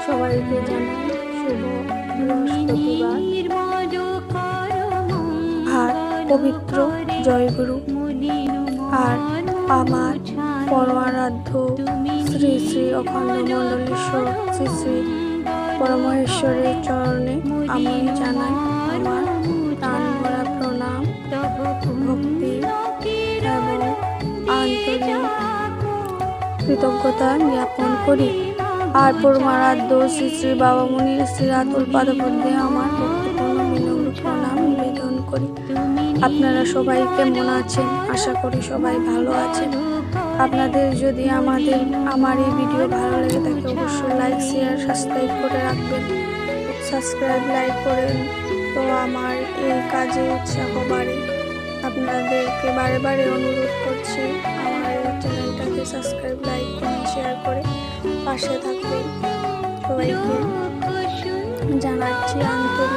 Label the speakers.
Speaker 1: সবাইকে জানাই শুভ বৃহস্পতিবার আর পবিত্র জয়গুরু। আর আমার পরমারাধ্য শ্রী শ্রী অখণ্ড মণ্ডলেশ্বর শ্রী শ্রী পরমেশ্বরের চরণে আমি জানাই আমার প্রাণ ভরা প্রণাম, ভক্তি এবং আন্তরিক কৃতজ্ঞতা জ্ঞাপন করি। আর পরমারাধ্য শ্রী শ্রী বাবামুনির শ্রীরাতুল পাদপদ্মে আমার ভক্তিপূর্ণ বিনম্র প্রণাম নিবেদন করি। আপনারা সবাই কেমন আছেন? আশা করি সবাই ভালো আছেন। আপনাদের যদি আমার এই ভিডিও ভালো লেগে থাকে অবশ্যই লাইক, শেয়ার, সাবস্ক্রাইব করে রাখবেন। সাবস্ক্রাইব লাইক করেন তো আমার এই কাজে উৎসাহ বাড়ে। আপনাদেরকে বারে বারে অনুরোধ করছি আমার এই চ্যানেলটাকে সাবস্ক্রাইব, লাইক, কমেন্ট, শেয়ার করে পাশে থাকবেন। সবাইকে জানাচ্ছি আন্তরিক